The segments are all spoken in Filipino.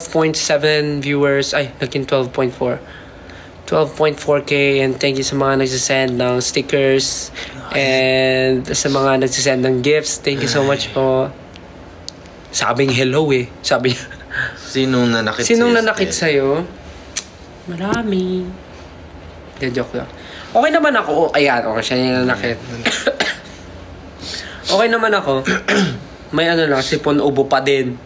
12.7 viewers. Ay, naging 12.4. 12.4k, and thank you sa mga nagsisend ng stickers and sa mga nagsisend ng gifts. Thank you so much po. Sabing hello eh. Sabi Sinong nanakit sa'yo? Marami. De, joke lang. Okay naman ako. Ayan, okay siya yung nanakit. Okay naman ako. May ano lang, sipon ubo pa din.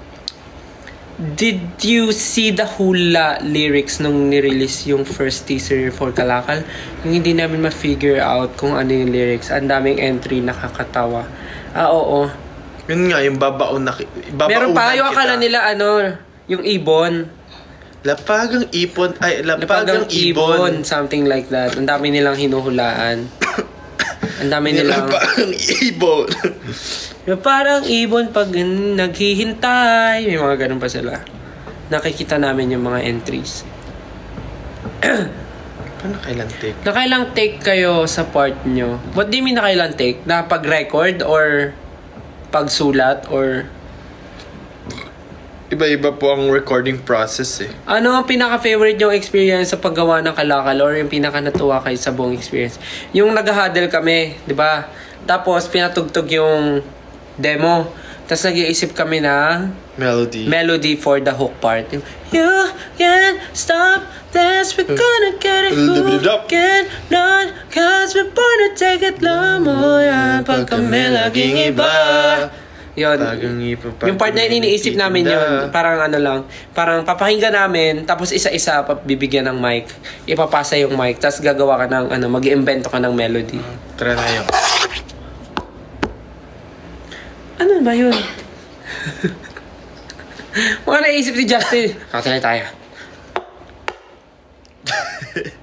Did you see the hula lyrics nung nirelease yung first teaser for Kalakal? Yung hindi namin ma-figure out kung ano yung lyrics. Ang daming entry, nakakatawa. Oo. Yun nga, yung babaon na... Meron pa, yung akala nila yung ibon. Lapagang ibon. Something like that. Ang dami nilang hinuhulaan. Ang dami nilang... Lapagang ibon. Parang ibon pag naghihintay. May mga ganun pa sila. Nakikita namin yung mga entries. Paano nakailang take? Nakailang take kayo sa part nyo? What do you mean nakailang take? Na pag-record or pagsulat or... Iba-iba po ang recording process eh. Ano ang pinaka-favorite yung experience sa paggawa ng Kalakal or yung pinaka-natuwa kayo sa buong experience? Yung nag-huddle kami, di ba? Tapos pinatugtog yung demo. Tapos nag-iisip kami na melody for the hook part. Yung, you can't stop this, we're gonna get it. Who can not, cause we're born to take it. Lang mo yan pag kami laging iba. Yun. Yung part na iniisip namin yun. Parang parang papakinggan namin, tapos isa-isa bibigyan ng mic. Ipapasa yung mic, tapos gagawa ka ng mag-iimbento ka ng melody. Try na yun. Ano ba yun? Mga naisip si Justin. Katuloy tayo.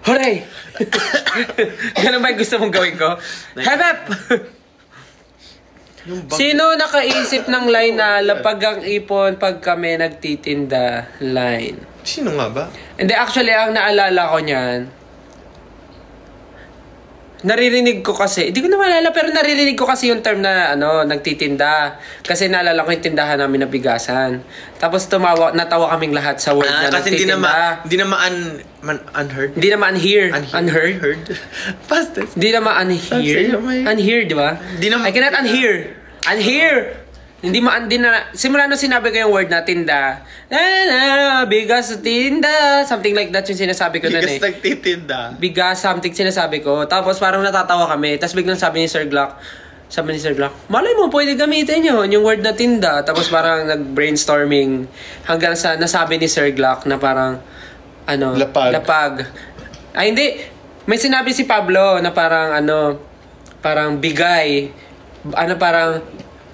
Hooray! Ganun ba yung gusto mong gawin ko? Hep! Sino nakaisip ng line na lapag ang ipon pag kami nagtitinda line? Sino nga ba? Hindi, actually, ang naalala ko niyan, naririnig ko kasi, hindi ko na maalala, pero naririnig ko kasi yung term na nagtitinda. Kasi naalala ko yung tindahan namin na bigasan. Tapos natawa kaming lahat sa word na kasi nagtitinda. Hindi naman unheard. Hindi naman unheard. Past tense. Hindi naman unheard. Unheard, di ba? I cannot unhear. Unhear. Hindi simula nung sinabi ko yung word na tinda. Bigas tinda. Something like that yung sinasabi ko nun eh. Bigas nagtitinda. Bigas something sinasabi ko. Tapos parang natatawa kami. Tapos biglang sabi ni Sir Glock, malay mo, pwede gamitin yun, yung word na tinda. Tapos parang nag-brainstorming hanggang sa nasabi ni Sir Glock na parang, lapag. Ay, hindi. May sinabi si Pablo na parang, parang bigay. Parang,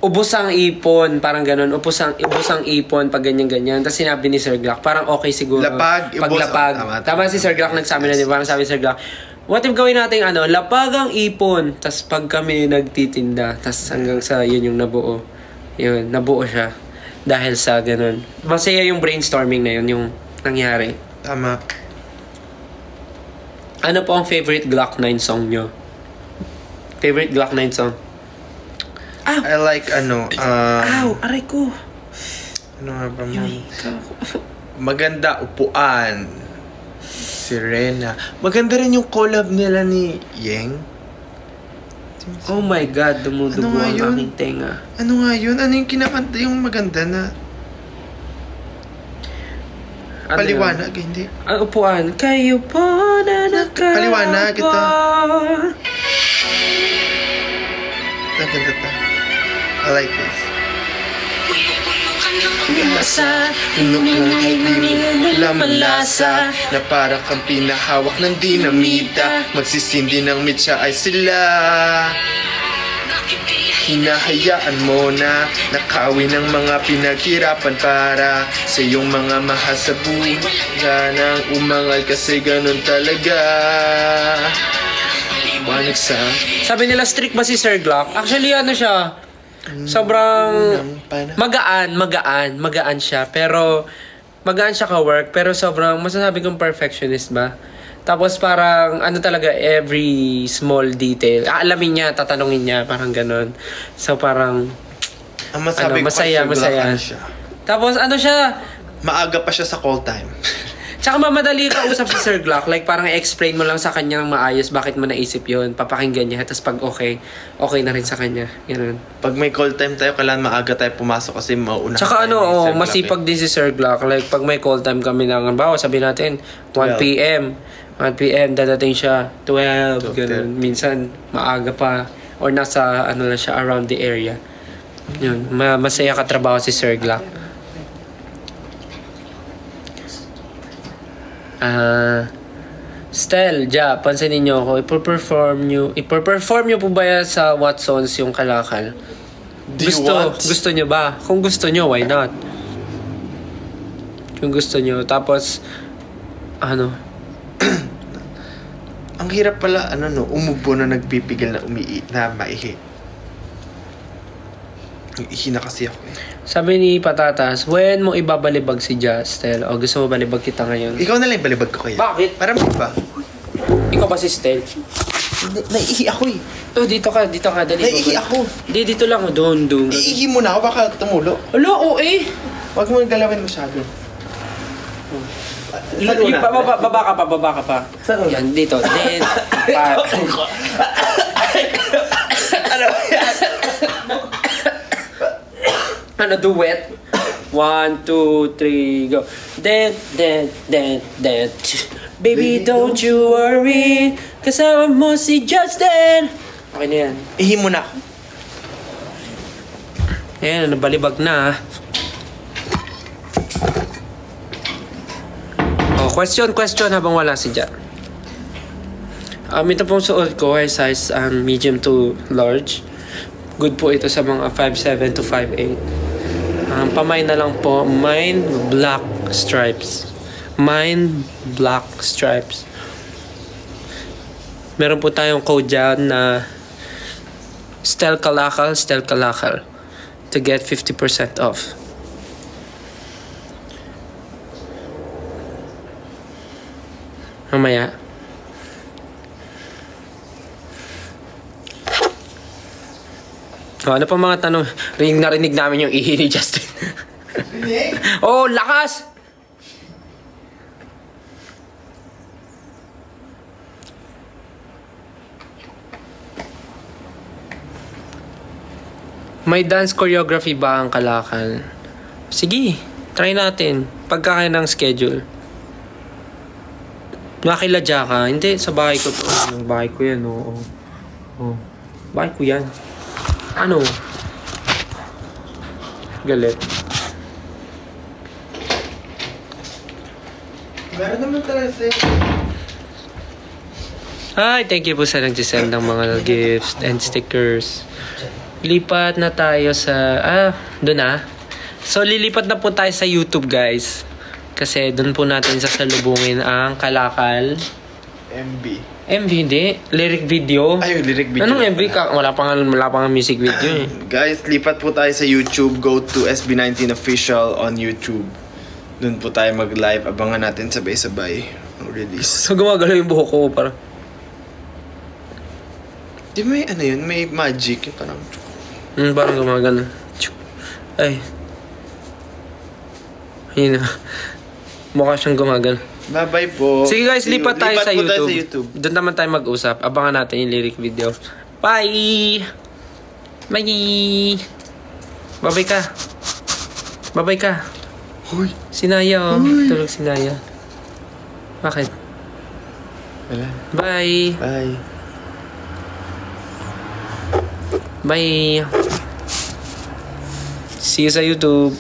ubos ang ipon, parang ganun. Ubos ang ipon pag ganyan-ganyan. Tapos sinabi ni Sir Glock, parang okay siguro. Paglapag. Tama si Sir Glock nagsabi na, di ba? Parang sabi ni Sir Glock, what if gawin natin lapag ang ipon, tas pag kami nagtitinda, tas hanggang sa yun yung nabuo. Yun, nabuo siya. Dahil sa ganun. Masaya yung brainstorming na yun, yung nangyari. Tama. Ano po ang favorite Glock 9 song nyo? Favorite Glock 9 song? I like aray ko. Ano nga ba mo? Maganda, upuan. Sirena. Maganda rin yung collab nila ni Yeng. Oh my God, dumudugo ang aking tenga. Ano nga yun? Ano yung kinakanta yung maganda na... Paliwanag, hindi. Ang upuan. Kayo po na nakapwa. Paliwanag, ito. Ganda. I like this. Tunok lang ay laman-lasa na para kang pinahawak ng dinamita. Magsisindi ng mitya ay sila. Hinahayaan mo na nakawin ng mga pinaghirapan para sa iyong mga mahal sa buhay. Nang umangal kasi ganun talaga. Sabi nila strict ba si Sir Glock? Actually siya, sobrang magaan siya, pero magaan siya ka-work, pero sobrang masasabi kong perfectionist ba. Tapos parang talaga every small detail aalamin niya, tatanungin niya, parang ganun. So parang masaya. Tapos siya, maaga pa siya sa call time. Tsaka mamadali ka usap si Sir Glock. Like, parang i-explain mo lang sa kanya ng maayos bakit mo naisip yun. Papakinggan niya. Tapos pag okay na rin sa kanya. Ganun. Pag may call time tayo, kailangan maaga tayo pumasok kasi mauna. Tsaka masipag din si Sir Glock. Like, pag may call time kami ng, bawa sabihin natin, 1 p.m. 1 p.m. dadating siya, 12. Ganun. Minsan, maaga pa. Or nasa, lang siya, around the area. Yun. Masaya katrabaho si Sir Glock. Stel, pansinin niyo ako. Ipo-perform niyo po ba yan sa Watsons yung Kalakal? Gusto niyo ba? Kung gusto niyo, why not? Kung gusto niyo. Tapos, ang hirap pala, umubo na nagpipigil na maihi. Ihi na kasi ako eh. Sabi ni Patatas, when mo ibabalibag si Justel? O gusto mo balibag kita ngayon? Ikaw na lang balibag ko kaya. Bakit? Para mo ba? Ikaw ba si Stel? Naiihi ako eh. Oh, dito ka, dali. Naiihi ako. Di, dito lang, doon. Iihi mo na ako, baka tumulo. Alo, Huwag mo galawin masyado. Baba ka pa. Saan? Yan, dito. Then, duet. 1, 2, 3, go. Then. Baby, don't you worry. Kasama mo si Justin. Okay na yan. Ihi mo na ako. Ayan, nabalibag na. Question habang wala si Jan. Ito pong suot ko ay size medium to large. Good po ito sa mga 5'7 to 5'8. Pamay na lang po, mine black stripes. Meron po tayong code dyan na Stel Kalakal to get 50% off. Mamaya. Ano pa mga tanong? Narinig namin yung ihi ni Justin. Oh, lakas! May dance choreography ba ang Kalakal? Sige, try natin. Pagka kaya ng schedule. Nakiladya ka? Hindi, sa bahay ko to. Bahay ko yan, oo. Bahay ko yan. Ano? Galit. Meron naman talaga sa'yo. Hi, thank you po sa nag-send ng mga gifts and stickers. Lipat na tayo sa... doon na. So, lilipat na po tayo sa YouTube, guys. Kasi doon po natin sasalubungin ang Kalakal. MV hindi. Lyric video. Ay, lyric video. Anong MV ka? Wala pa nga music video eh. Guys, lipat po tayo sa YouTube. Go to SB19 Official on YouTube. Doon po tayo mag-live. Abangan natin sabay-sabay ang release. So, gumagalaw yung buhok ko para... Di may yun? May magic. Yung parang... parang gumagano. Ay. Ayun na. Mukha siyang gumagano. Bye-bye po. Sige guys, lipat tayo sa YouTube. Doon naman tayo mag-usap. Abangan natin yung lyric video. Bye! Bye! Babay ka. Hoy! Sinaya Tulog sinaya. Bakit? Wala. Bye! Bye! See you sa YouTube.